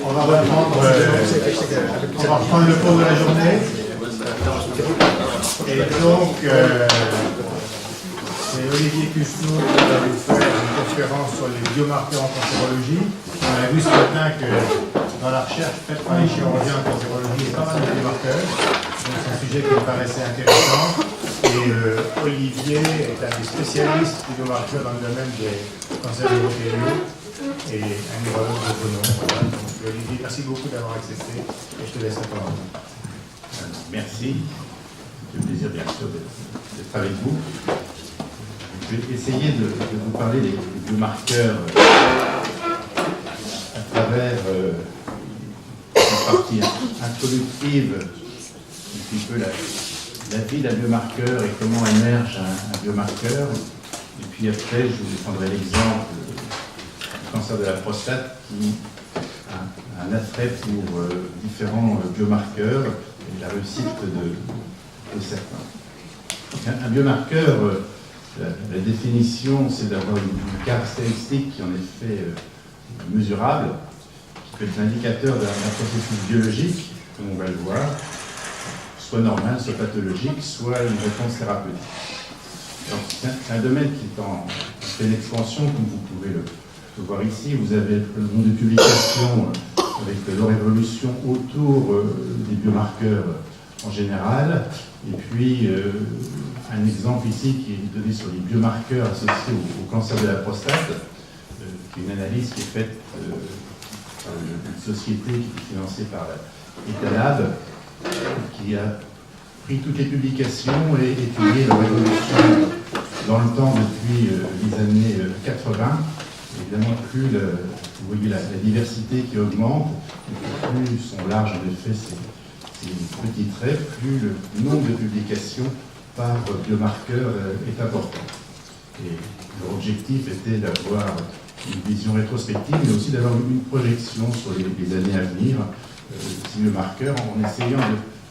On va reprendre le cours de la journée. Et donc, c'est Olivier Cusseau qui va vous faire une conférence sur les biomarqueurs en cancérologie. On a vu ce matin que dans la recherche faite par les chirurgiens en cancérologie, il y a pas mal de biomarqueurs. Donc, c'est un sujet qui me paraissait intéressant. Et Olivier est un des spécialistes des biomarqueurs dans le domaine des cancers urétériaux et un neurologue autonome. Voilà. Donc, Olivier, merci beaucoup d'avoir accepté et je te laisse la parole. Merci. C'est un plaisir, bien sûr, d'être avec vous. Je vais essayer de vous parler des biomarqueurs à travers une partie introductive, un petit peu la vie d'un biomarqueur et comment émerge un biomarqueur. Et puis après, je vous prendrai l'exemple du cancer de la prostate qui a un attrait pour différents biomarqueurs et la réussite de certains. Un biomarqueur, la définition, c'est d'avoir une caractéristique qui en est fait mesurable, qui peut être l'indicateur d'un processus biologique, comme on va le voir, soit normal, soit pathologique, soit une réponse thérapeutique. C'est un domaine qui est en pleine expansion, comme vous pouvez le voir ici. Vous avez le nombre de publications avec leur évolution autour des biomarqueurs en général, et puis un exemple ici qui est donné sur les biomarqueurs associés au cancer de la prostate, qui est une analyse qui est faite par une société qui est financée par Etalab, qui a pris toutes les publications et étudié leur évolution dans le temps depuis les années 80. Évidemment, plus vous voyez la diversité qui augmente, plus sont larges en effet ces petits traits, plus le nombre de publications par biomarqueur est important. Et leur objectif était d'avoir une vision rétrospective, mais aussi d'avoir une projection sur les années à venir de ces biomarqueurs, en essayant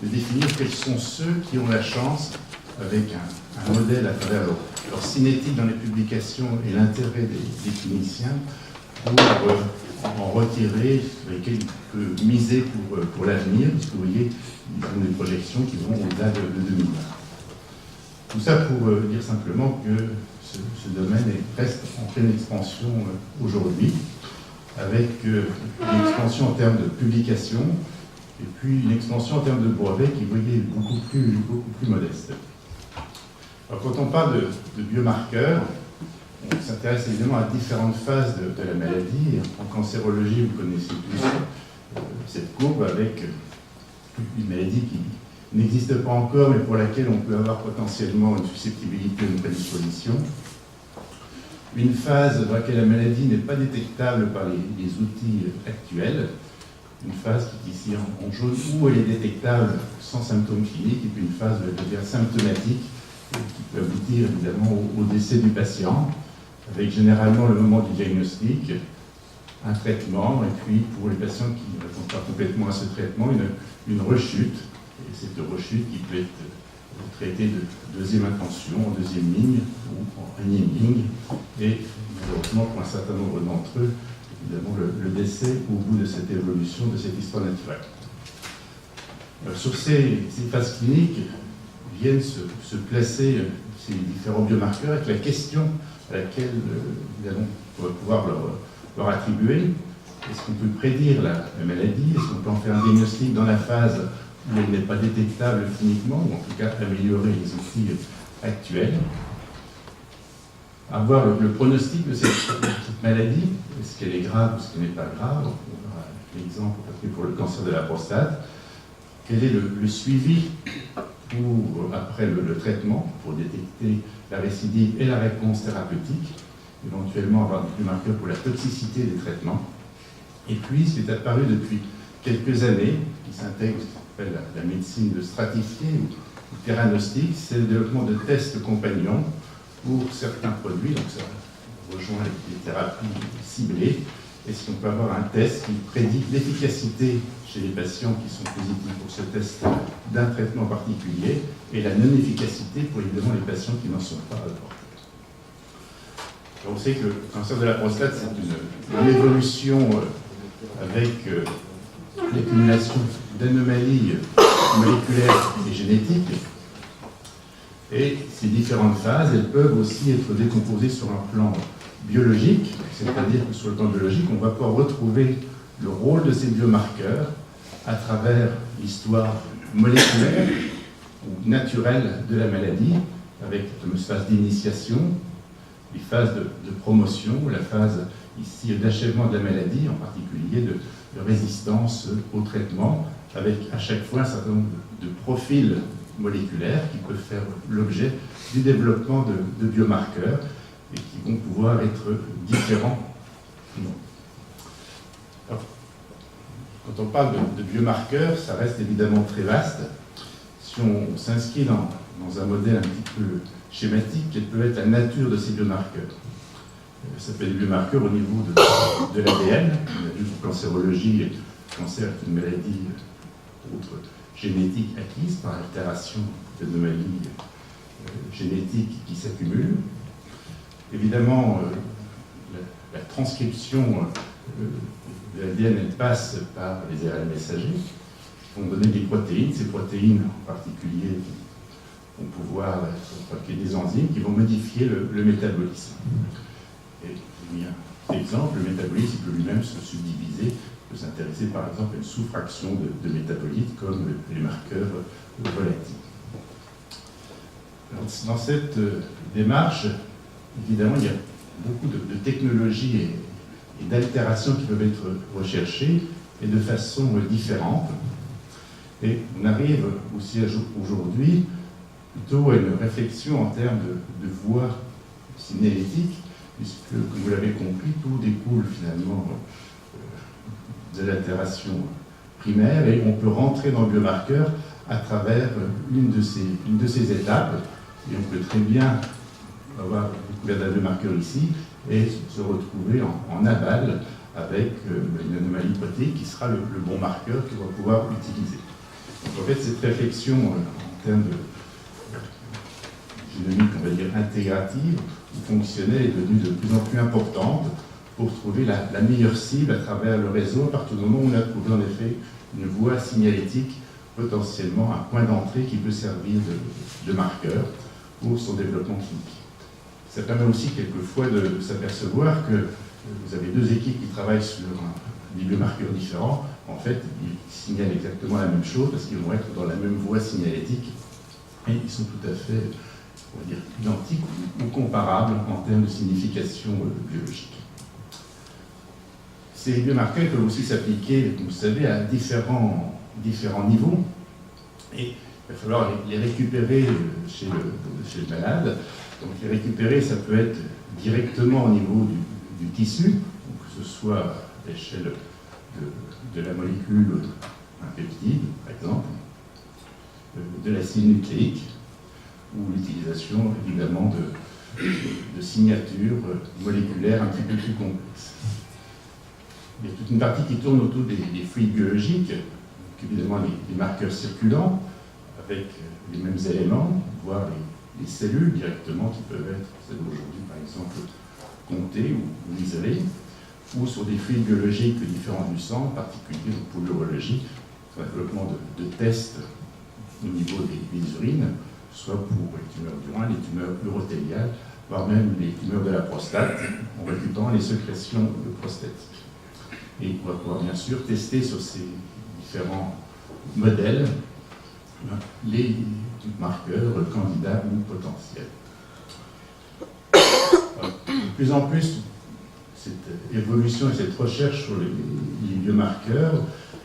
de définir quels sont ceux qui ont la chance, avec un modèle à travers leur cinétique dans les publications et l'intérêt des cliniciens, pour en retirer, sur lesquels il peut miser pour l'avenir, puisque vous voyez, ils ont des projections qui vont au-delà de 2020. Tout ça pour dire simplement que ce domaine reste en pleine expansion aujourd'hui, avec une expansion en termes de publication, et puis une expansion en termes de brevets qui, vous voyez, est beaucoup plus modeste. Alors, quand on parle de biomarqueurs, on s'intéresse évidemment à différentes phases de la maladie. En cancérologie, vous connaissez tous cette courbe avec une maladie qui n'existe pas encore, mais pour laquelle on peut avoir potentiellement une susceptibilité, une prédisposition. Une phase dans laquelle la maladie n'est pas détectable par les outils actuels. Une phase qui est ici en jaune, où elle est détectable sans symptômes cliniques, et puis une phase, je veux dire, symptomatique, qui peut aboutir évidemment au décès du patient, avec généralement le moment du diagnostic, un traitement, et puis pour les patients qui ne répondent pas complètement à ce traitement, une rechute, et cette rechute qui peut être traitée de deuxième intention, en deuxième ligne, ou en énième ligne, et malheureusement pour un certain nombre d'entre eux, évidemment le décès au bout de cette évolution, de cette histoire naturelle. Sur ces phases cliniques viennent se placer ces différents biomarqueurs avec la question à laquelle nous allons pouvoir leur attribuer. Est-ce qu'on peut prédire la maladie? Est-ce qu'on peut en faire un diagnostic dans la phase où elle n'est pas détectable cliniquement, ou en tout cas améliorer les outils actuels? Avoir le pronostic de cette maladie, est-ce qu'elle est grave ou est-ce qu'elle n'est pas grave? On aura l'exemple pour le cancer de la prostate. Quel est le suivi après le traitement pour détecter la récidive et la réponse thérapeutique, éventuellement avoir des biomarqueurs pour la toxicité des traitements. Et puis, ce qui est apparu depuis quelques années, qui s'intègre ce qu'on appelle la médecine de stratifié ou théranostique, c'est le développement de tests compagnons pour certains produits, donc ça rejoint les thérapies ciblées. Est-ce qu'on peut avoir un test qui prédit l'efficacité chez les patients qui sont positifs pour ce test d'un traitement particulier et la non-efficacité pour évidemment les patients qui n'en sont pas porteurs. On sait que le cancer de la prostate, c'est une évolution avec l'accumulation d'anomalies moléculaires et génétiques. Et ces différentes phases, elles peuvent aussi être décomposées sur un plan biologique, c'est-à-dire que sur le plan biologique, on va pouvoir retrouver le rôle de ces biomarqueurs à travers l'histoire moléculaire ou naturelle de la maladie, avec la fameuse phase d'initiation, les phases de promotion, la phase ici d'achèvement de la maladie, en particulier de résistance au traitement, avec à chaque fois un certain nombre de profils moléculaires qui peuvent faire l'objet du développement de biomarqueurs et qui vont pouvoir être différents. Alors, quand on parle de biomarqueurs, ça reste évidemment très vaste. Si on s'inscrit dans un modèle un petit peu schématique, quelle peut être la nature de ces biomarqueurs? Ça peut être des biomarqueurs au niveau de l'ADN. On a vu qu'en cancérologie, le cancer est une maladie autre génétique acquise par altération d'anomalies génétiques qui s'accumulent. Évidemment, la transcription de l'ADN, elle passe par les ARN messagers qui vont donner des protéines. Ces protéines, en particulier, vont pouvoir fabriquer des enzymes qui vont modifier le métabolisme. Et il y a un exemple, le métabolisme peut lui-même se subdiviser, peut s'intéresser par exemple à une sous-fraction de métabolites comme les marqueurs volatiles. Alors, dans cette démarche, évidemment, il y a beaucoup de technologies et d'altérations qui peuvent être recherchées et de façon différente. Et on arrive aussi aujourd'hui plutôt à une réflexion en termes de voies signalétiques, puisque, comme vous l'avez compris, tout découle finalement de l'altération primaire et on peut rentrer dans le biomarqueur à travers une de ces étapes. Et on peut très bien avoir découvert d'un biomarqueur ici et se retrouver en aval avec une anomalie protéique qui sera le bon marqueur qu'on va pouvoir utiliser. Donc en fait, cette réflexion en termes de génomique, on va dire, intégrative ou fonctionnelle est devenue de plus en plus importante pour trouver la meilleure cible à travers le réseau, à partir du moment où on a trouvé en effet une voie signalétique, potentiellement un point d'entrée qui peut servir de marqueur pour son développement clinique. Ça permet aussi quelquefois de s'apercevoir que vous avez deux équipes qui travaillent sur des biomarqueurs différents. En fait, ils signalent exactement la même chose parce qu'ils vont être dans la même voie signalétique et ils sont tout à fait, on va dire, identiques ou comparables en termes de signification biologique. Ces biomarqueurs peuvent aussi s'appliquer, comme vous savez, à différents niveaux et il va falloir les récupérer chez le malade. Donc les récupérer, ça peut être directement au niveau du tissu, donc que ce soit à l'échelle de la molécule, un peptide par exemple, de l'acide nucléique, ou l'utilisation évidemment de signatures moléculaires un petit peu plus complexes. Il y a toute une partie qui tourne autour des fluides biologiques, donc évidemment les marqueurs circulants, avec les mêmes éléments, voire les cellules directement qui peuvent être, celles aujourd'hui par exemple, comptées ou isolées, ou sur des fluides biologiques différents du sang, en particulier pour l'urologie, sur le développement de tests au niveau des urines, soit pour les tumeurs du rein, les tumeurs urothéliales, voire même les tumeurs de la prostate, en récupérant les sécrétions prostatiques. Et on va pouvoir bien sûr tester sur ces différents modèles les marqueurs candidats ou potentiels. De plus en plus, cette évolution et cette recherche sur les biomarqueurs,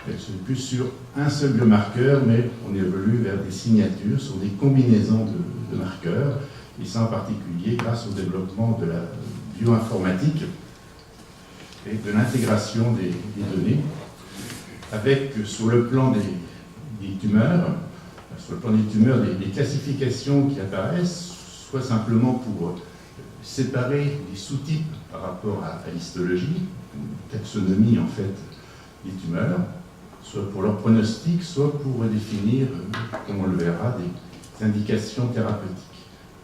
elle se fait plus sur un seul biomarqueur, mais on évolue vers des signatures, sur des combinaisons de marqueurs, et ça en particulier grâce au développement de la bioinformatique et de l'intégration des données, avec sur le plan des tumeurs, des classifications qui apparaissent, soit simplement pour séparer des sous-types par rapport à l'histologie, une taxonomie en fait des tumeurs, soit pour leur pronostic, soit pour définir, comme on le verra, des indications thérapeutiques.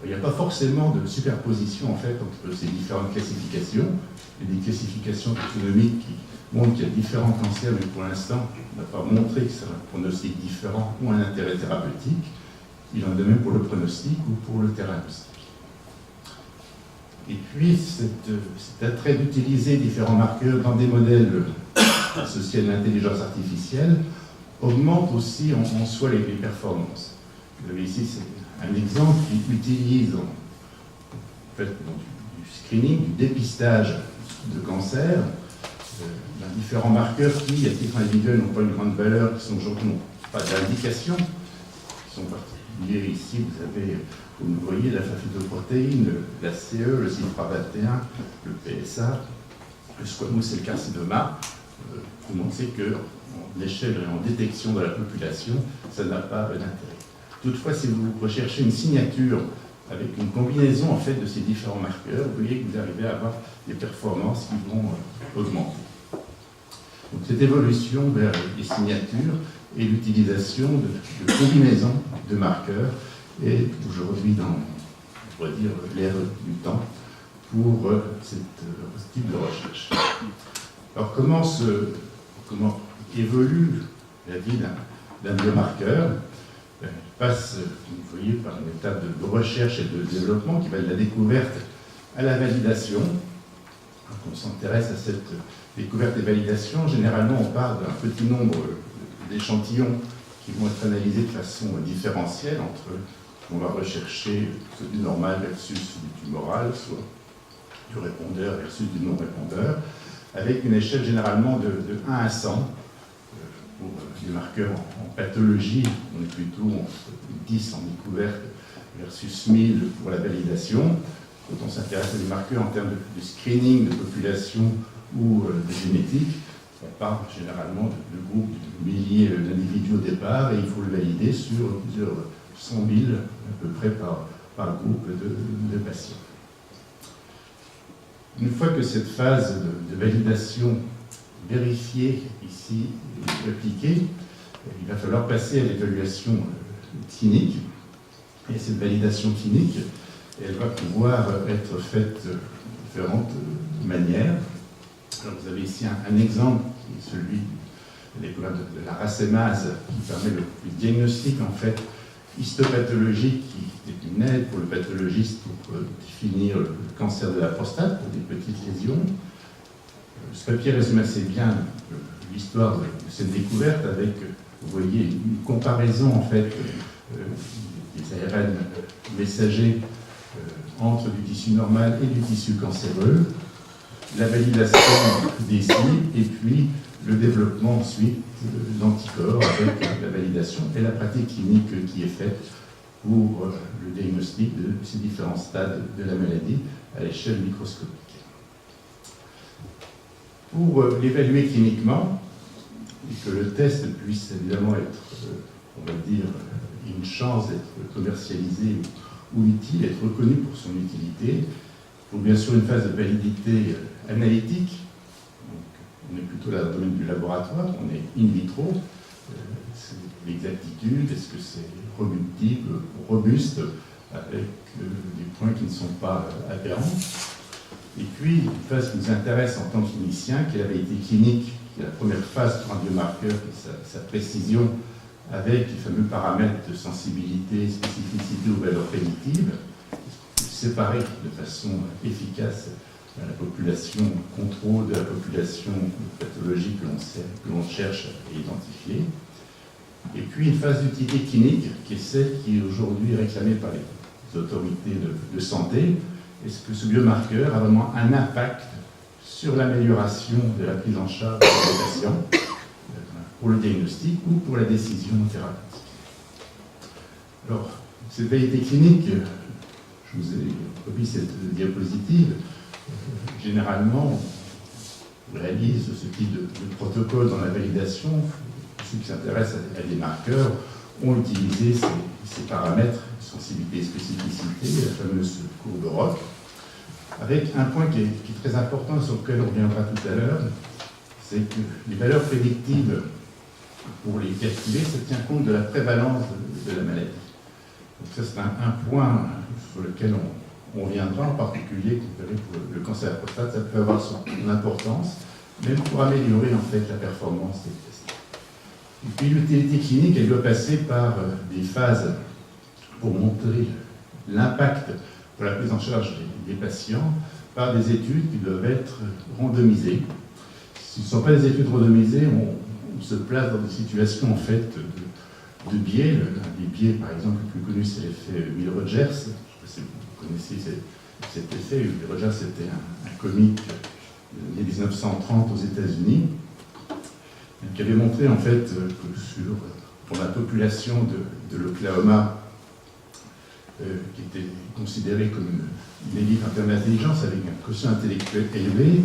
Il n'y a pas forcément de superposition en fait entre ces différentes classifications. Il y a des classifications taxonomiques qui montrent qu'il y a différents cancers, mais pour l'instant, on n'a pas montré que c'est un pronostic différent ou un intérêt thérapeutique. Il en est de même pour le pronostic ou pour le thérapeutique. Et puis, cet attrait d'utiliser différents marqueurs dans des modèles associés à l'intelligence artificielle augmente aussi en soi les performances. Vous avez ici un exemple qui utilise en fait, du screening, du dépistage de cancer, différents marqueurs qui, à titre individuel, n'ont pas une grande valeur, qui sont aujourd'hui n'ont pas d'indication, qui sont particuliers. Ici, vous me voyez la phytoprotéine, la CE, le CYP21, le PSA, le squamous et le carcinoma. Tout le monde sait qu'en échelle et en détection de la population, ça n'a pas d'intérêt. Toutefois, si vous recherchez une signature avec une combinaison en fait, de ces différents marqueurs, vous voyez que vous arrivez à avoir des performances qui vont augmenter. Donc, cette évolution vers les signatures et l'utilisation de combinaisons de marqueurs est aujourd'hui dans, on pourrait dire, l'ère du temps pour ce type de recherche. Alors, comment évolue la vie d'un biomarqueur? Il passe, vous voyez, par une étape de recherche et de développement qui va de la découverte à la validation. Quand on s'intéresse à cette découverte et validation, généralement on part d'un petit nombre d'échantillons qui vont être analysés de façon différentielle entre, on va rechercher soit du normal versus du tumoral, soit du répondeur versus du non-répondeur, avec une échelle généralement de 1 à 100. Pour les marqueurs en pathologie, on est plutôt entre 10 en découverte versus 1000 pour la validation. Quand on s'intéresse à des marqueurs en termes de screening de population ou de génétique, on part généralement de groupes de milliers d'individus au départ et il faut le valider sur plusieurs 100 000 à peu près par groupe de patients. Une fois que cette phase de validation vérifiée ici et appliquée, il va falloir passer à l'évaluation clinique. Et cette validation clinique, elle va pouvoir être faite de différentes manières. Alors vous avez ici un exemple qui est celui de la racémase qui permet le diagnostic en fait histopathologique qui est une aide pour le pathologiste pour définir le cancer de la prostate pour des petites lésions. Ce papier résume assez bien l'histoire de cette découverte avec, vous voyez, une comparaison en fait des ARN messagers entre du tissu normal et du tissu cancéreux, la validation des cibles et puis le développement ensuite d'anticorps avec la validation et la pratique clinique qui est faite pour le diagnostic de ces différents stades de la maladie à l'échelle microscopique. Pour l'évaluer cliniquement, et que le test puisse évidemment être, on va dire, une chance d'être commercialisé ou utile, être reconnu pour son utilité, il faut bien sûr une phase de validité analytique. Donc, on est plutôt là dans le domaine du laboratoire, on est in vitro. C'est l'exactitude, est-ce que c'est reproductible, robuste, avec des points qui ne sont pas aberrants. Et puis, une phase qui nous intéresse en tant qu'initien, qui est la validité clinique, qui est la première phase pour un biomarqueur, qui est sa précision avec les fameux paramètres de sensibilité, spécificité ou valeur prédictive, séparer de façon efficace la population contrôle de la population pathologique que l'on cherche à identifier. Et puis une phase d'utilité clinique, qui est celle qui est aujourd'hui réclamée par les autorités de santé. Est-ce que ce biomarqueur a vraiment un impact sur l'amélioration de la prise en charge des patients pour le diagnostic ou pour la décision thérapeutique? Alors, cette validité clinique, je vous ai remis cette diapositive. Généralement, on réalise ce type de protocole dans la validation. Ceux qui s'intéressent à des marqueurs ont utilisé ces paramètres, sensibilité et spécificité, la fameuse courbe ROC, avec un point qui est très important sur lequel on reviendra tout à l'heure, c'est que les valeurs prédictives, pour les calculer, ça tient compte de la prévalence de la maladie. Donc ça, c'est un point sur lequel on viendra, en particulier pour le cancer de la prostate. Ça peut avoir son importance, même pour améliorer en fait la performance des tests. Et puis l'utilité clinique, elle doit passer par des phases pour montrer l'impact pour la prise en charge des patients par des études qui doivent être randomisées. Si ce ne sont pas des études randomisées, on se place dans des situations en fait de biais. Un des biais, par exemple, le plus connu, c'est l'effet Will-Rogers. Je ne sais pas si vous connaissez cet effet. Will-Rogers, c'était un comique des 1930 aux États-Unis qui avait montré en fait que pour la population de l'Oklahoma, qui était considérée comme une élite en termes d'intelligence avec un quotient intellectuel élevé,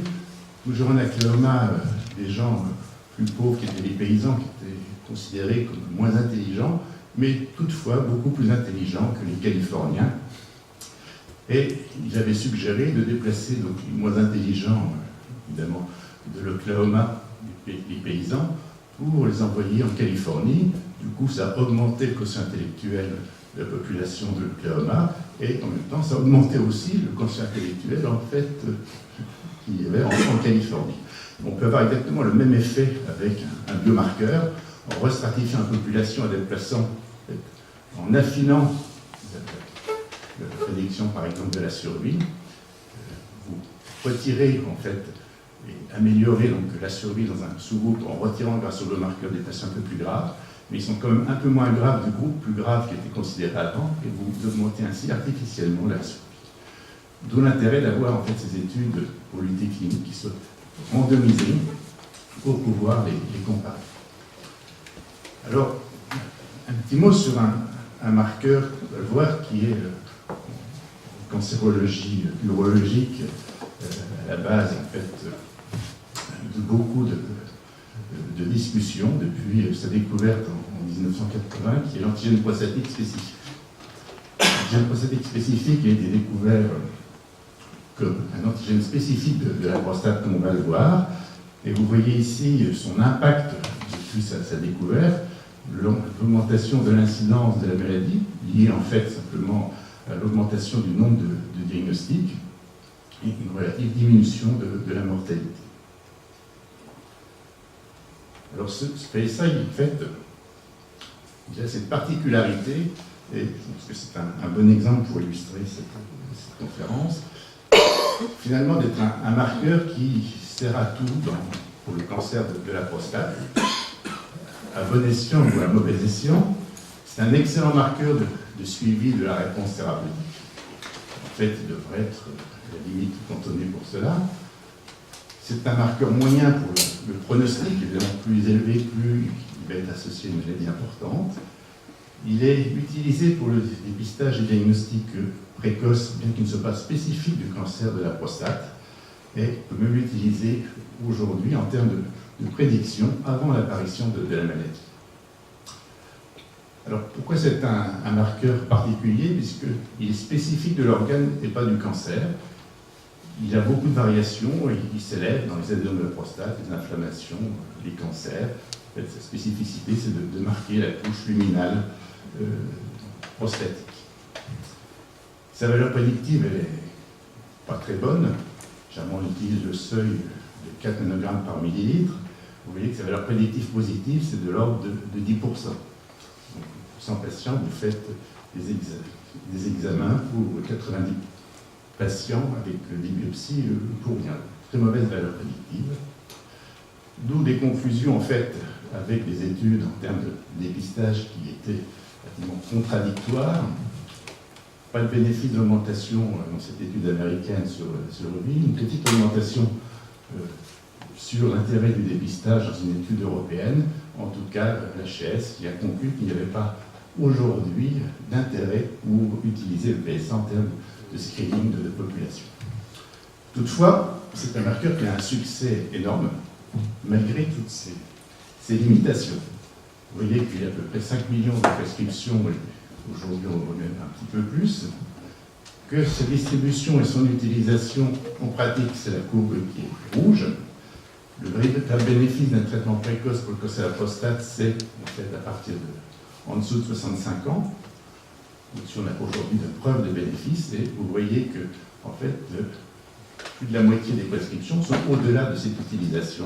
toujours en Oklahoma, des gens plus pauvres qui étaient les paysans, qui étaient considérés comme moins intelligents, mais toutefois beaucoup plus intelligents que les Californiens. Et ils avaient suggéré de déplacer donc, les moins intelligents, évidemment, de l'Oklahoma, les paysans, pour les envoyer en Californie. Du coup, ça a augmenté le quotient intellectuel de la population de l'Oklahoma, et en même temps, ça a augmenté aussi le quotient intellectuel, en fait, qu'il y avait en Californie. On peut avoir exactement le même effet avec un biomarqueur, en restratifiant la population en déplaçant, en affinant la prédiction, par exemple, de la survie. Vous retirez, en fait, et améliorez donc la survie dans un sous-groupe en retirant grâce au biomarqueur des patients un peu plus graves, mais ils sont quand même un peu moins graves du groupe plus grave qui était considéré avant, et vous augmentez ainsi artificiellement la survie. D'où l'intérêt d'avoir en fait ces études pour l'unité clinique qui soient randomisées pour pouvoir les comparer. Alors, un petit mot sur un marqueur, on va le voir, qui est en cancérologie urologique, à la base en fait de beaucoup de discussions depuis sa découverte en 1980, qui est l'antigène prostatique spécifique. L'antigène prostatique spécifique a été découvert comme un antigène spécifique de la prostate, comme on va le voir. Et vous voyez ici son impact depuis sa découverte, l'augmentation de l'incidence de la maladie, liée en fait simplement à l'augmentation du nombre de diagnostics, et une relative diminution de la mortalité. Alors ce PSA, en fait, il a cette particularité, et je pense que c'est un bon exemple pour illustrer cette conférence, finalement d'être un marqueur qui sert à tout pour le cancer de la prostate, à bon escient ou à mauvais escient. C'est un excellent marqueur de suivi de la réponse thérapeutique. En fait, il devrait être à la limite cantonné pour cela. C'est un marqueur moyen pour le pronostic, évidemment plus élevé, plus il va être associé à une maladie importante. Il est utilisé pour le dépistage et diagnostic précoce, bien qu'il ne soit pas spécifique du cancer de la prostate, et peut même l'utiliser aujourd'hui en termes de prédiction avant l'apparition de la maladie. Alors pourquoi c'est un marqueur particulier? Puisqu'il est spécifique de l'organe et pas du cancer. Il a beaucoup de variations et il s'élève dans les adénomes de la prostate, les inflammations, les cancers. En fait, sa spécificité, c'est de marquer la couche luminale prostatique. Sa valeur prédictive, elle n'est pas très bonne. Généralement, on utilise le seuil de 4 nanogrammes par millilitre. Vous voyez que sa valeur prédictive positive, c'est de l'ordre de 10%. Donc, pour 100 patients, vous faites des examens pour 90 patients avec des biopsies pour rien. Très mauvaise valeur prédictive. D'où des confusions, en fait, avec des études en termes de dépistage qui étaient pratiquement contradictoires. Pas de bénéfice d'augmentation dans cette étude américaine sur le VIH, une petite augmentation sur l'intérêt du dépistage dans une étude européenne, en tout cas l'HCS, qui a conclu qu'il n'y avait pas aujourd'hui d'intérêt pour utiliser le PSA en termes de screening de population. Toutefois, c'est un marqueur qui a un succès énorme, malgré toutes ces limitations. Vous voyez qu'il y a à peu près 5 millions de prescriptions, aujourd'hui on en même un petit peu plus, que sa distribution et son utilisation en pratique, c'est la courbe qui est rouge. Le véritable bénéfice d'un traitement précoce pour le cancer de la prostate, c'est en fait à partir de en dessous de 65 ans. si on a aujourd'hui de preuves de bénéfices, et vous voyez que, en fait, plus de la moitié des prescriptions sont au-delà de cette utilisation,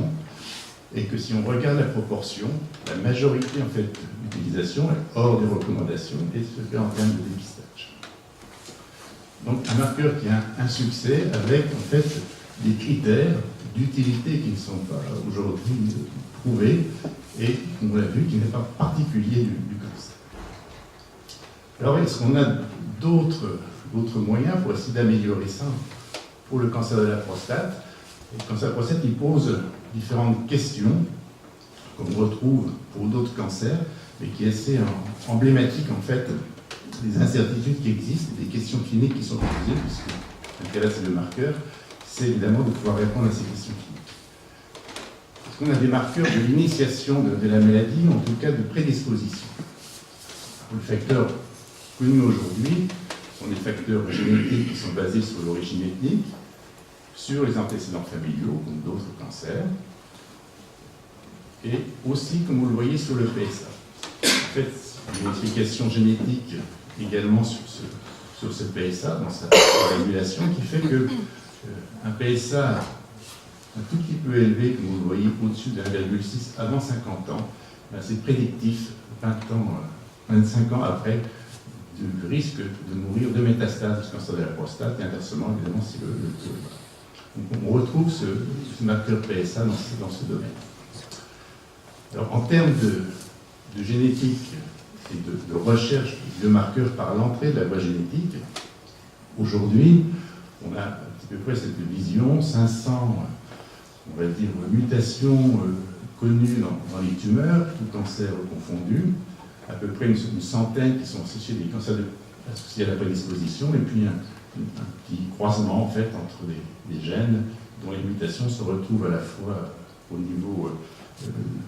et que si on regarde la proportion, la majorité, en fait, d'utilisation est hors des recommandations et se fait en termes de dépistage. Donc, un marqueur qui a un succès avec, en fait, des critères d'utilité qui ne sont pas aujourd'hui prouvés et, on l'a vu, qui n'est pas particulier du cancer. Alors, est-ce qu'on a d'autres moyens pour essayer d'améliorer ça pour le cancer de la prostate? Le cancer de la prostate, il pose différentes questions qu'on retrouve pour d'autres cancers, mais qui est assez emblématique, en fait, des incertitudes qui existent, des questions cliniques qui sont posées, puisque l'intérêt, c'est le marqueur, c'est évidemment de pouvoir répondre à ces questions cliniques. Est-ce qu'on a des marqueurs de l'initiation de la maladie, ou en tout cas de prédisposition? Les facteurs connus aujourd'hui sont des facteurs génétiques qui sont basés sur l'origine ethnique, sur les antécédents familiaux, comme d'autres cancers, et aussi, comme vous le voyez, sur le PSA. En fait, il y a une modification génétique également sur ce PSA, dans sa régulation, qui fait que un PSA un tout petit peu élevé, comme vous le voyez, au-dessus de 1,6 avant 50 ans, ben c'est prédictif, 25 ans après, du risque de mourir de métastase du cancer de la prostate, et inversement, évidemment, si le taux est bas. Donc on retrouve ce marqueur PSA dans ce domaine. Alors, en termes de génétique et de recherche de marqueurs par l'entrée de la voie génétique, aujourd'hui, on a un petit peu près cette vision, 500, on va dire, mutations connues dans les tumeurs, tout cancer confondu, à peu près une centaine qui sont associées à des cancers associés à la prédisposition, et puis un petit croisement, en fait, entre des gènes dont les mutations se retrouvent à la fois au niveau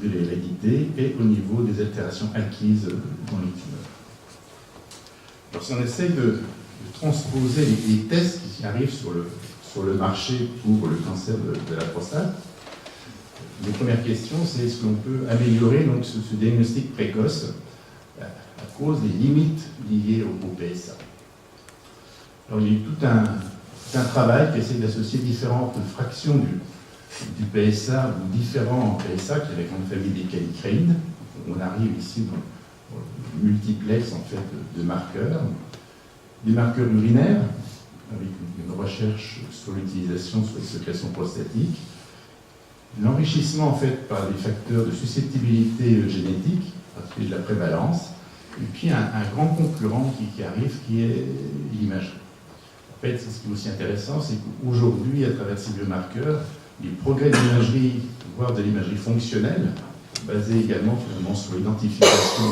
de l'hérédité et au niveau des altérations acquises dans les tumeurs. Alors, si on essaye de transposer les tests qui arrivent sur le marché pour le cancer de la prostate, les premières questions, c'est est-ce qu'on peut améliorer donc, ce diagnostic précoce à cause des limites liées au PSA. Alors, il y a eu tout un travail qui essaie d'associer différentes fractions du PSA ou différents PSA, qui est la grande famille des calicréines. On arrive ici dans le multiplex en fait, de marqueurs. Des marqueurs urinaires, avec une recherche sur l'utilisation sur les sécrétions prostatiques. L'enrichissement en fait par des facteurs de susceptibilité génétique, de la prévalence, et puis un grand concurrent qui arrive, qui est l'imagerie. En fait, ce qui est aussi intéressant, c'est qu'aujourd'hui, à travers ces biomarqueurs, les progrès de l'imagerie, voire de l'imagerie fonctionnelle, basés également finalement sur l'identification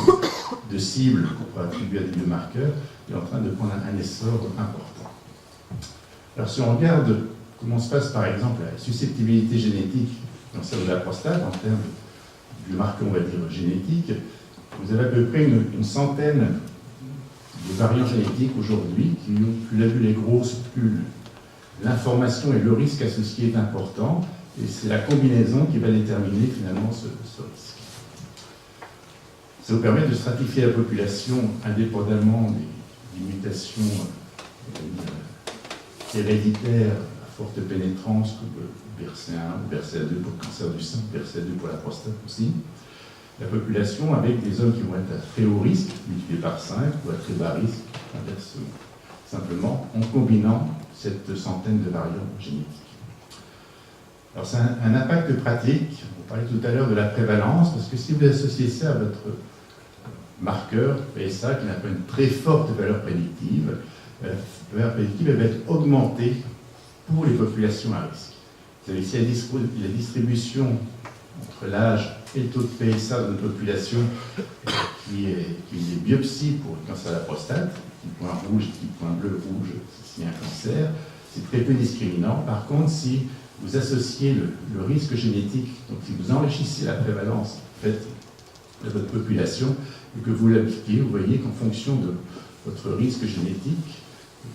de cibles pour attribuer à des biomarqueurs, est en train de prendre un essor important. Alors si on regarde comment se passe par exemple la susceptibilité génétique du cancer de la prostate, en termes de biomarqueurs, on va dire, génétiques, vous avez à peu près une centaine de variants génétiques aujourd'hui qui, plus la bulle est grosse, plus l'information et le risque associé est important, et c'est la combinaison qui va déterminer finalement ce risque. Ça vous permet de stratifier la population indépendamment des mutations héréditaires à forte pénétrance, comme BRCA1 ou BRCA2 pour le cancer du sein, BRCA2 pour la prostate aussi. La population avec des hommes qui vont être à très haut risque, multiplié par 5, ou à très bas risque, inversement. Simplement en combinant cette centaine de variants génétiques. Alors c'est un impact pratique. On parlait tout à l'heure de la prévalence, parce que si vous associez ça à votre marqueur PSA, qui n'a pas une très forte valeur prédictive, la valeur prédictive elle va être augmentée pour les populations à risque. Vous avez ici la distribution entre l'âge et le taux de PSA dans notre population qui est des biopsies pour le cancer de la prostate, petit point rouge, petit point bleu, rouge, s'il y a un cancer. C'est très peu discriminant. Par contre, si vous associez le risque génétique, donc si vous enrichissez la prévalence en fait, de votre population et que vous l'appliquez, vous voyez qu'en fonction de votre risque génétique,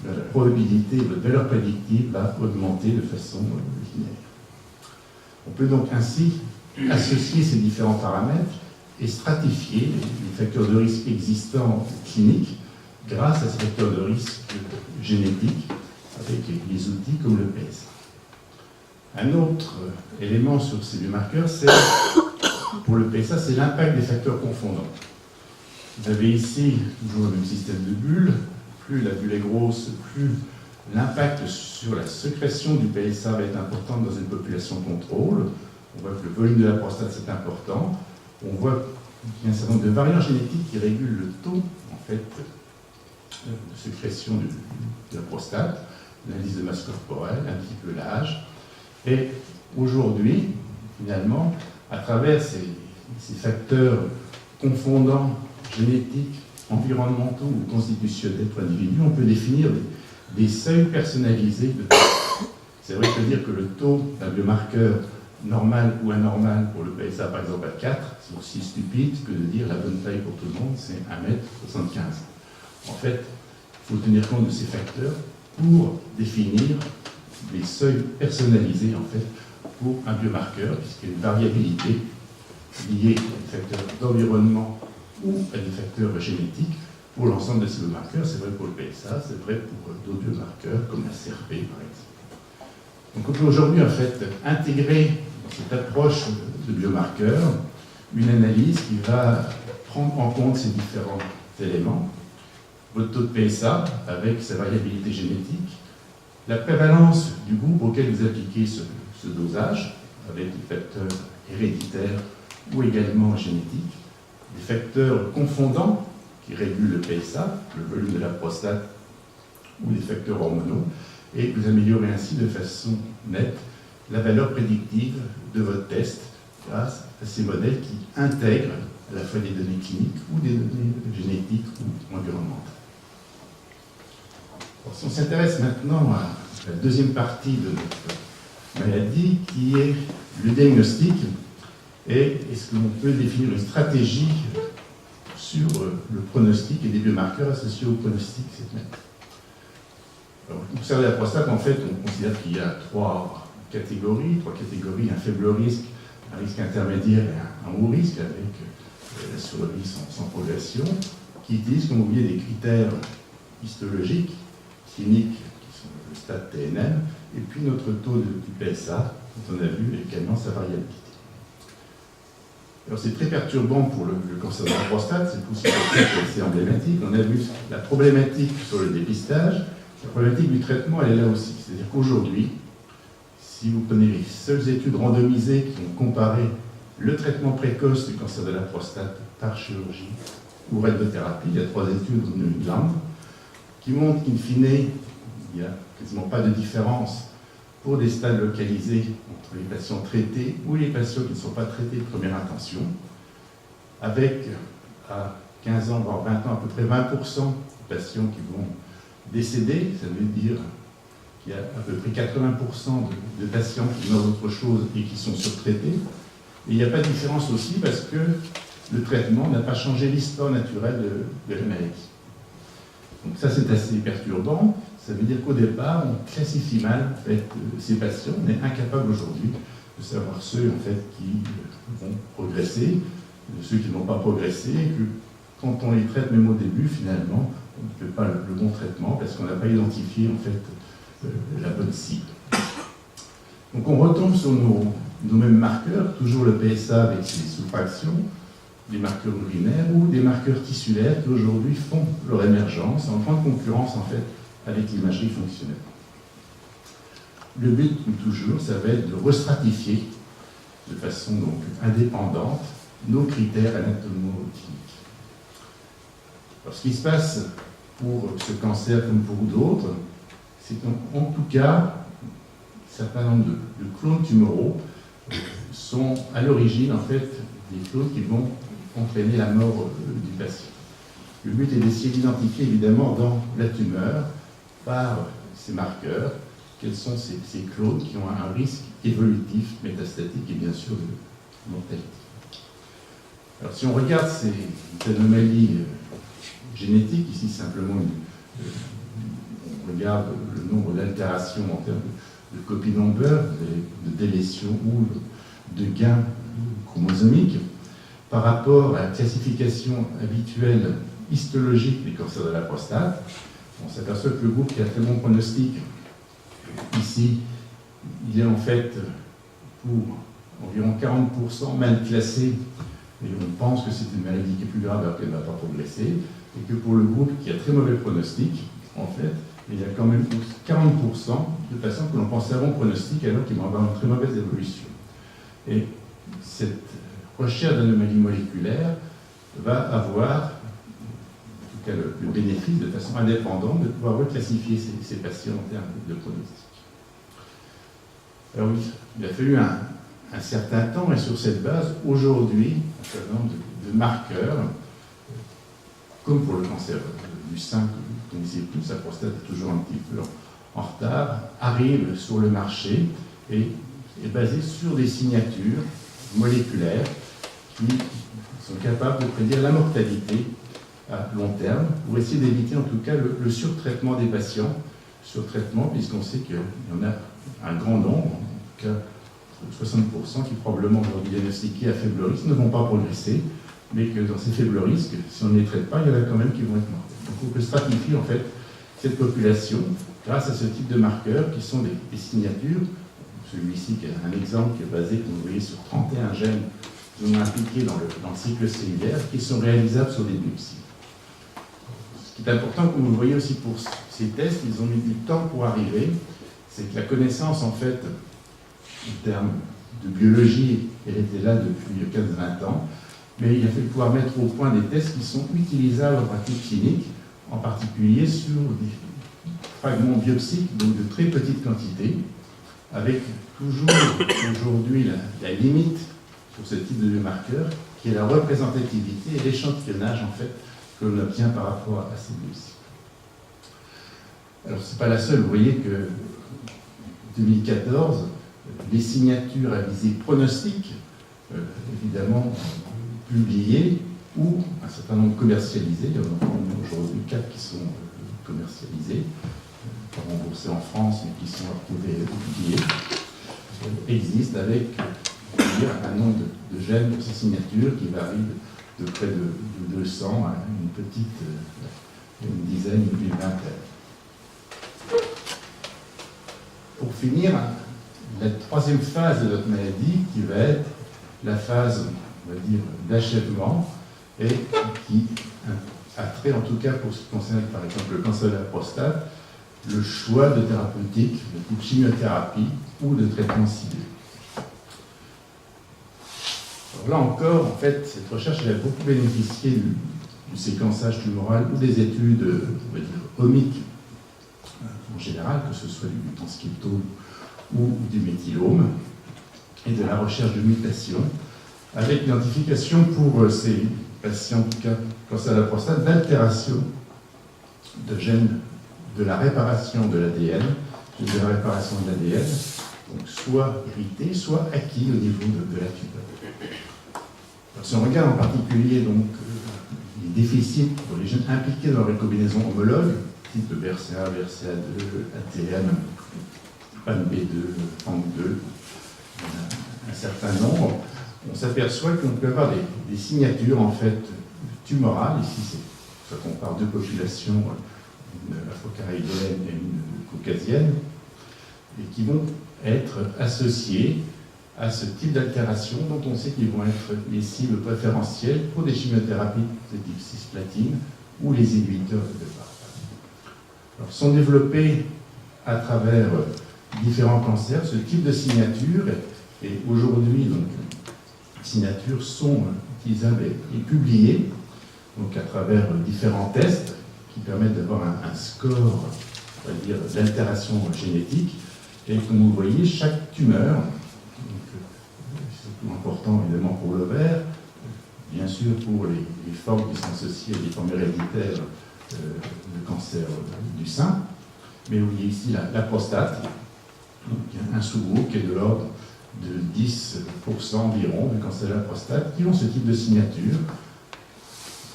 la probabilité, votre valeur prédictive va augmenter de façon linéaire. On peut donc ainsi associer ces différents paramètres et stratifier les facteurs de risque existants cliniques grâce à ces facteurs de risque génétiques avec les outils comme le PSA. Un autre élément sur ces biomarqueurs, c'est, pour le PSA, c'est l'impact des facteurs confondants. Vous avez ici toujours le même système de bulles. Plus la bulle est grosse, plus l'impact sur la sécrétion du PSA va être important dans une population contrôle. On voit que le volume de la prostate, c'est important. On voit qu'il y a un certain nombre de variants génétiques qui régulent le taux en fait, de sécrétion de la prostate, l'indice de masse corporelle, un petit peu l'âge. Et aujourd'hui, finalement, à travers ces facteurs confondants génétiques, environnementaux ou constitutionnels pour l'individu, on peut définir des seuils personnalisés de taux. C'est vrai que dire que le taux d'un biomarqueur normal ou anormal pour le PSA, par exemple, à 4, c'est aussi stupide que de dire la bonne taille pour tout le monde, c'est 1m75. En fait, il faut tenir compte de ces facteurs pour définir des seuils personnalisés, en fait, pour un biomarqueur, puisqu'il y a une variabilité liée à des facteurs d'environnement ou à des facteurs génétiques pour l'ensemble de ces biomarqueurs. C'est vrai pour le PSA, c'est vrai pour d'autres biomarqueurs comme la CRP, par exemple. Donc on peut aujourd'hui, en fait, intégrer dans cette approche de biomarqueurs une analyse qui va prendre en compte ces différents éléments. Votre taux de PSA avec sa variabilité génétique, la prévalence du groupe auquel vous appliquez ce dosage, avec des facteurs héréditaires ou également génétiques, des facteurs confondants qui régulent le PSA, le volume de la prostate ou des facteurs hormonaux, et vous améliorez ainsi de façon nette la valeur prédictive de votre test grâce à ces modèles qui intègrent à la fois des données cliniques ou des données génétiques ou environnementales. Alors, si on s'intéresse maintenant à la deuxième partie de notre maladie, qui est le diagnostic, et est-ce qu'on peut définir une stratégie sur le pronostic et des biomarqueurs associés au pronostic cette maladie. Alors, pour observer la prostate, en fait, on considère qu'il y a trois catégories, un faible risque, un risque intermédiaire et un haut risque, avec la survie sans progression, qui utilisent, comme vous voyez, des critères histologiques, cliniques, qui sont le stade TNM, et puis notre taux du PSA, dont on a vu également sa variabilité. Alors c'est très perturbant pour le cancer de la prostate, c'est aussi pour ça que c'est emblématique. On a vu la problématique sur le dépistage, la problématique du traitement, elle est là aussi. C'est-à-dire qu'aujourd'hui, si vous prenez les seules études randomisées qui ont comparé le traitement précoce du cancer de la prostate par chirurgie ou radiothérapie, il y a 3 études au New England, qui montrent qu'in fine, il n'y a quasiment pas de différence pour des stades localisés entre les patients traités ou les patients qui ne sont pas traités de première intention, avec à 15 ans, voire 20 ans, à peu près 20% de patients qui vont décéder. Ça veut dire qu'il y a à peu près 80% de patients qui meurent d'autre chose et qui sont surtraités. Et il n'y a pas de différence aussi parce que le traitement n'a pas changé l'histoire naturelle de la maladie. Donc ça, c'est assez perturbant. Ça veut dire qu'au départ, on classifie mal en fait, ces patients. On est incapable aujourd'hui de savoir ceux en fait, qui vont progresser, ceux qui ne vont pas progresser, et que quand on les traite, même au début, finalement, on ne fait pas le bon traitement parce qu'on n'a pas identifié en fait, la bonne cible. Donc on retombe sur nos mêmes marqueurs, toujours le PSA avec ses sous-fractions, des marqueurs urinaires ou des marqueurs tissulaires qui aujourd'hui font leur émergence en grande concurrence en fait avec l'imagerie fonctionnelle. Le but, comme toujours, ça va être de restratifier de façon donc indépendante nos critères anatomo-cliniques. Alors, ce qui se passe pour ce cancer comme pour d'autres, c'est qu'en tout cas, un certain nombre de clones tumoraux sont à l'origine en fait des clones qui vont entraîner la mort du patient. Le but est d'essayer d'identifier évidemment dans la tumeur, par ces marqueurs, quels sont ces clones qui ont un risque évolutif, métastatique et bien sûr de mortalité. Alors si on regarde ces anomalies génétiques, ici simplement on regarde le nombre d'altérations en termes de copy number, de délétion ou de gain chromosomique, par rapport à la classification habituelle histologique des cancers de la prostate. On s'aperçoit que le groupe qui a très bon pronostic, ici, il est en fait pour environ 40% mal classé, et on pense que c'est une maladie qui est plus grave alors qu'elle ne va pas progresser, et que pour le groupe qui a très mauvais pronostic, en fait, il y a quand même 40% de patients que l'on pensait à bon pronostic alors qu'ils vont avoir une très mauvaise évolution. Et cette recherche d'anomalies moléculaires va avoir, en tout cas le bénéfice de façon indépendante, de pouvoir reclassifier ces patients en termes de pronostic. Alors oui, il a fallu un certain temps, et sur cette base, aujourd'hui, un certain nombre de marqueurs, comme pour le cancer du sein que vous connaissez tous, la prostate est toujours un petit peu en retard, arrivent sur le marché et est basé sur des signatures moléculaires qui sont capables de prédire la mortalité à long terme, pour essayer d'éviter en tout cas le surtraitement des patients, surtraitement puisqu'on sait qu'il y en a un grand nombre, en tout cas 60% qui probablement aujourd'hui diagnostiqués à faible risque ne vont pas progresser, mais que dans ces faibles risques, si on ne les traite pas, il y en a quand même qui vont être morts. Donc il faut que stratifie en fait cette population grâce à ce type de marqueurs qui sont des signatures. Celui-ci qui est un exemple qui est basé, comme vous voyez, sur 31 gènes impliqués dans le cycle cellulaire qui sont réalisables sur des biopsies. Ce qui est important, comme vous le voyez aussi pour ces tests, ils ont mis du temps pour arriver, c'est que la connaissance en fait en termes de biologie, elle était là depuis 15-20 ans, mais il a fallu pouvoir mettre au point des tests qui sont utilisables en pratique clinique, en particulier sur des fragments biopsiques, donc de très petites quantités, avec toujours aujourd'hui la limite sur ce type de biomarqueur, qui est la représentativité et l'échantillonnage en fait que l'on obtient par rapport à ces biopsies. Alors, ce n'est pas la seule, vous voyez que 2014, les signatures à visée pronostique, évidemment publiées, ou un certain nombre commercialisées. Il y en a aujourd'hui 4 qui sont commercialisées, pas remboursées en France, mais qui sont approuvées et publiées, existent avec un nombre de gènes pour ces signatures qui varient de près de 200 à une dizaine, une vingtaine. Pour finir, la troisième phase de notre maladie, qui va être la phase, on va dire, d'achèvement, et qui a trait, en tout cas pour ce qui concerne par exemple le cancer de la prostate, le choix de thérapeutique, de type chimiothérapie ou de traitement ciblé. Alors là encore, en fait, cette recherche elle a beaucoup bénéficié du séquençage tumoral ou des études, on va dire, omiques en général, que ce soit du transcriptome ou du méthylome, et de la recherche de mutations, avec l'identification pour ces patients, en tout cas cancer de la prostate, d'altération de gènes de la réparation de l'ADN, de la réparation de l'ADN, donc soit hérité, soit acquis au niveau de la tumeur. Alors, si on regarde en particulier donc, les déficits pour les gènes impliqués dans la recombinaison homologue, type BRCA, BRCA2, ATM, PAN-B2, PAN2, un certain nombre, on s'aperçoit qu'on peut avoir des signatures en fait tumorales. Ici, ça compare deux populations, une afro-caribéenne et une caucasienne, et qui vont être associées à ce type d'altération dont on sait qu'ils vont être les cibles préférentielles pour des chimiothérapies de type cisplatine ou les inhibiteurs de PARP. Alors, sont développés à travers différents cancers ce type de signature, et aujourd'hui, donc, les signatures sont utilisables et publiées donc à travers différents tests qui permettent d'avoir un score, on va dire, d'altération génétique. Et comme vous voyez, chaque tumeur, c'est tout important évidemment pour l'ovaire, bien sûr pour les formes qui sont associées à des formes héréditaires de cancer du sein, mais vous voyez ici la prostate, donc un sous-groupe qui est de l'ordre de 10% environ de cancer de la prostate qui ont ce type de signature,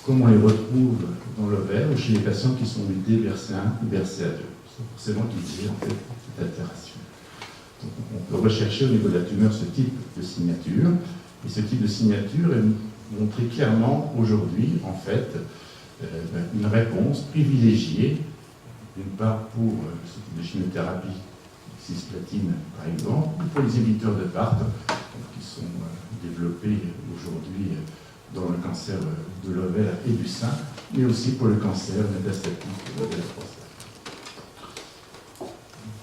comme on les retrouve dans l'ovaire ou chez les patients qui sont mutés BRCA1 ou BRCA2. C'est forcément qu'ils aient en fait cette altération. Donc, on peut rechercher au niveau de la tumeur ce type de signature, et ce type de signature est montré clairement aujourd'hui, en fait, une réponse privilégiée, d'une part pour ce type de chimiothérapie, cisplatine par exemple, ou pour les inhibiteurs de PARP, qui sont développés aujourd'hui dans le cancer de l'ovaire et du sein, mais aussi pour le cancer métastatique de la prostate.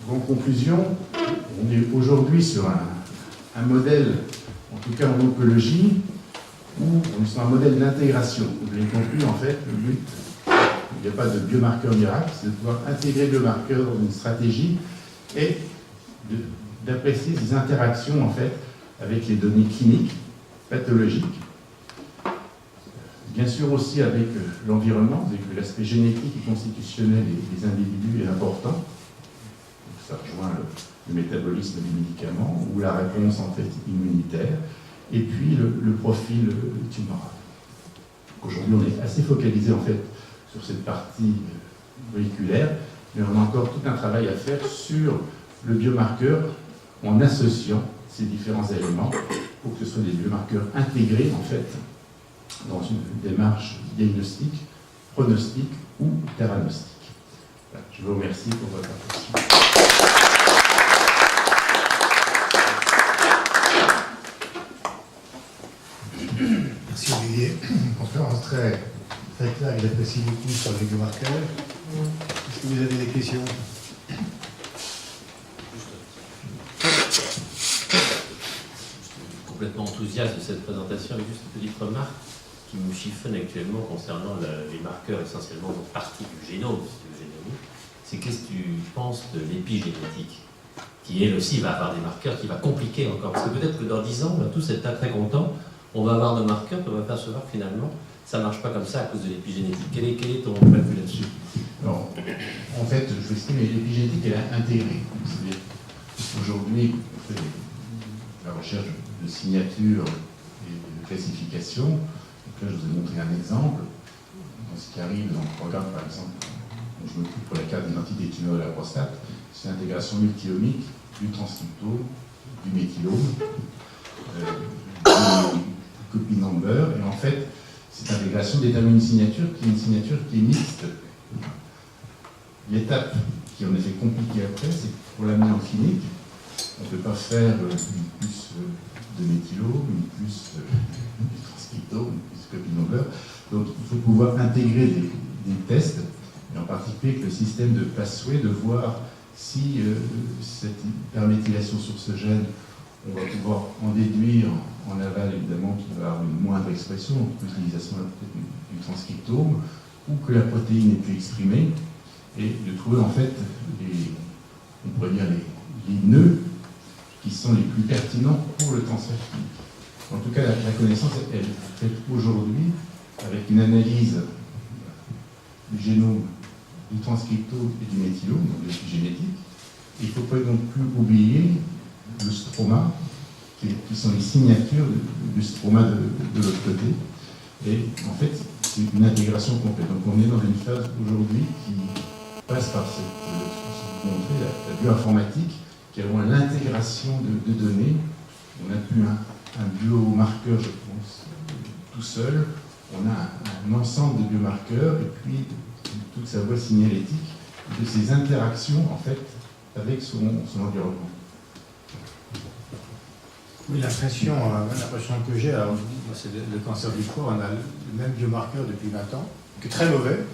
En conclusion, on est aujourd'hui sur un modèle, en tout cas en oncologie, où on est sur un modèle d'intégration. Vous l'avez compris, en fait, le but, il n'y a pas de biomarqueur miracle, c'est de pouvoir intégrer le biomarqueur dans une stratégie et d'apprécier ces interactions, en fait, avec les données cliniques, pathologiques, bien sûr aussi avec l'environnement, avec l'aspect génétique et constitutionnel des individus est important. Donc ça rejoint le métabolisme des médicaments ou la réponse en fait immunitaire, et puis le profil tumoral. Aujourd'hui, on est assez focalisé en fait sur cette partie moléculaire, mais on a encore tout un travail à faire sur le biomarqueur en associant ces différents éléments pour que ce soit des biomarqueurs intégrés en fait dans une démarche diagnostique, pronostique ou thérapeutique. Voilà, je vous remercie pour votre attention. Merci Olivier. Conférence très claire, il apprécie beaucoup sur les biomarqueurs. Est-ce que vous avez des questions? Complètement enthousiaste de cette présentation, avec juste une petite remarque qui me chiffonne actuellement concernant les marqueurs essentiellement dans partie du génome, c'est qu'est-ce que tu penses de l'épigénétique, qui elle aussi va avoir des marqueurs qui va compliquer encore, parce que peut-être que dans 10 ans, on va tous être très contents, on va avoir des marqueurs, puis on va percevoir que finalement, ça ne marche pas comme ça à cause de l'épigénétique. Quel est ton point de vue là-dessus? Alors, en fait, je vous explique, mais l'épigénétique, elle est intégrée. Aujourd'hui, on fait la recherche de signature et de classification. Donc là, je vous ai montré un exemple. Dans ce qui arrive dans le programme, par exemple, dont je m'occupe pour la carte d'identité tumeur de la prostate, c'est l'intégration multiomique du transcriptome, du méthylome, du copy number, et en fait, cette intégration détermine une signature qui est mixte. L'étape qui en effet compliquée après, c'est que pour l'amener en clinique, on ne peut pas faire une puce de méthylome, une puce du transcriptome, une puce copy number. Donc il faut pouvoir intégrer des tests, et en particulier avec le système de Passway, de voir si cette hyperméthylation sur ce gène, on va pouvoir en déduire en aval évidemment qu'il va avoir une moindre expression, donc l'utilisation du transcriptome, ou que la protéine n'est plus exprimée, et de trouver en fait on pourrait dire les nœuds qui sont les plus pertinents pour le cancer clinique. En tout cas, la connaissance, elle est faite aujourd'hui avec une analyse du génome, du transcriptome et du méthylome, donc de l'épigénétique. Il ne faut pas non plus oublier le stroma, qui sont les signatures du stroma de l'autre côté. Et en fait, c'est une intégration complète. Donc on est dans une phase aujourd'hui qui passe par la bioinformatique, qui est vraiment l'intégration de données. On n'a plus un biomarqueur, je pense, tout seul. On a un ensemble de biomarqueurs et puis toute sa voie signalétique de ces interactions en fait avec son environnement. Oui, l'impression que j'ai, alors c'est le cancer du foie, on a le même biomarqueur depuis 20 ans, qui est très mauvais,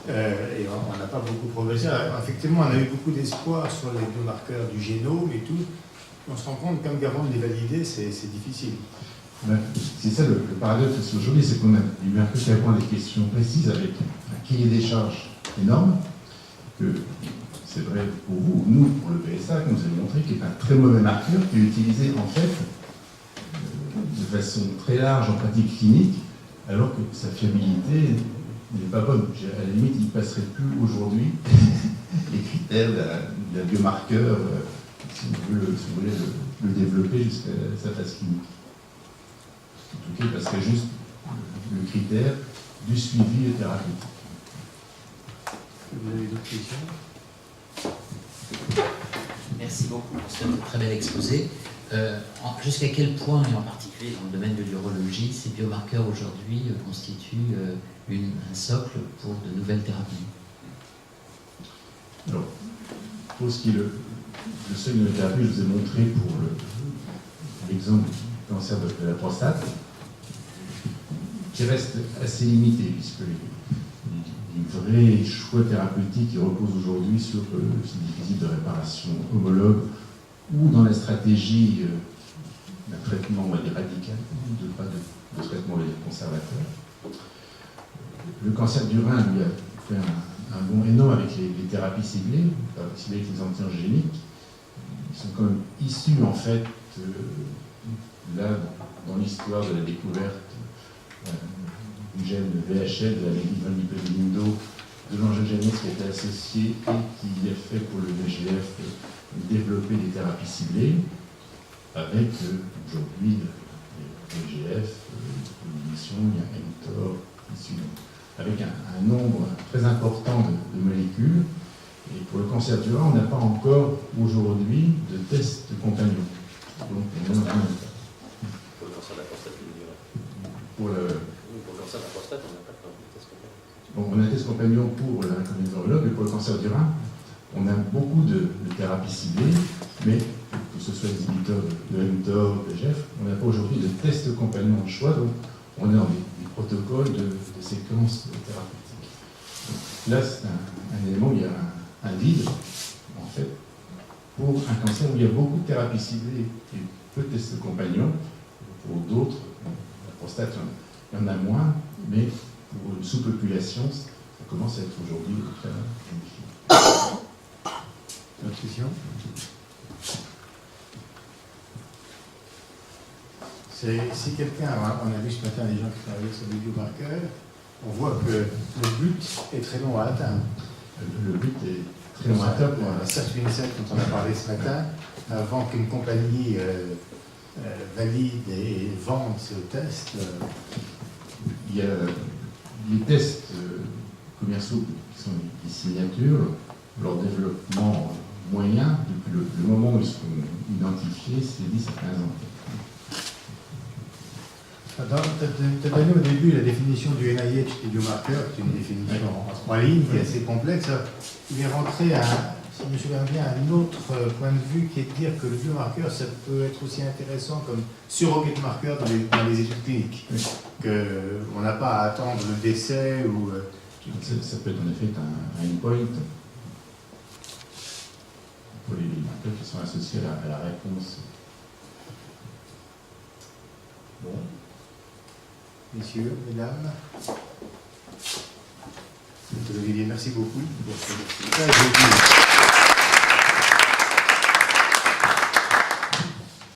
et on n'a pas beaucoup progressé. Alors, effectivement, on a eu beaucoup d'espoir sur les biomarqueurs du génome et tout. On se rend compte, comme qu'avant de les valider, c'est difficile. Ben, c'est ça le paradoxe aujourd'hui, c'est qu'on a des biomarqueurs qui répondent à des questions précises avec un cahier des charges énorme, que c'est vrai pour vous, nous, pour le PSA, que nous avons montré, qui est un très mauvais marqueur, qui est utilisé en fait de façon très large en pratique clinique, alors que sa fiabilité n'est pas bonne. À la limite, il ne passerait plus aujourd'hui les critères d'un biomarqueur, si vous voulez le développer jusqu'à sa phase clinique. En tout cas, il passerait juste le critère du suivi thérapeutique. Vous avez d'autres questions? Merci beaucoup pour ce très bel exposé. Jusqu'à quel point, et en particulier dans le domaine de l'urologie, ces biomarqueurs aujourd'hui constituent un socle pour de nouvelles thérapies? Alors, pour ce qui est le seuil de thérapie, je vous ai montré pour l'exemple du cancer de la prostate, qui reste assez limité, puisque les vrais choix thérapeutiques qui reposent aujourd'hui sur ces dispositifs de réparation homologue ou dans la stratégie d'un traitement, on va dire, radical, de traitement, on va dire, conservateur. Le cancer du rein, lui, a fait un bond énorme avec les thérapies ciblées, avec les anti-angiogéniques. Ils sont quand même issus, en fait, là, dans l'histoire de la découverte du gène VHL, de la méthylphénidylphénidine d'eau, de l'angiogénèse qui était associé et qui a fait pour le VGF développer des thérapies ciblées, avec aujourd'hui les VGF, l'inhibition, il y a mTOR, avec un nombre très important de molécules. Et pour le cancer du rein, on n'a pas encore aujourd'hui de tests compagnons. Donc, on est en train de faire. Pour le cancer de la prostate, Pour le cancer de la prostate, on n'a pas de test compagnon. Bon, on a un test compagnon pour la neurologue, mais pour le cancer du rein, on a beaucoup de thérapies ciblées, mais que ce soit des inhibiteurs de mTOR, VEGF, on n'a pas aujourd'hui de test compagnon de choix, donc on est dans des protocoles de séquences thérapeutiques. Donc, là, c'est un élément où il y a un vide, en fait, pour un cancer où il y a beaucoup de thérapies ciblées et peu de tests compagnons. Pour d'autres, la prostate, il y en a moins, mais pour une sous-population, ça commence à être aujourd'hui très difficile. D'autres questions? Si quelqu'un, on a vu ce matin des gens qui travaillent sur des biomarqueurs, on voit que le but est très long à atteindre. Le but est très long à atteindre. La CERT-27 dont on a parlé ce matin, avant qu'une compagnie valide et vende ce test. Il y a les tests commerciaux qui sont des signatures, leur développement moyen, depuis le moment où ils sont identifiés, c'est 10 à 15 ans. Tu as donné au début la définition du NIH des biomarqueurs, qui est une définition en 3 lignes, qui est assez complexe. Il est rentré à, si je me souviens bien, un autre point de vue qui est de dire que le biomarqueur, ça peut être aussi intéressant comme surrogate marqueur dans les études cliniques. Oui. Qu'on n'a pas à attendre le décès ou. Ça peut être en effet un endpoint pour les marqueurs qui sont associés à la réponse. Bon. Messieurs, mesdames, Olivier, merci beaucoup pour ce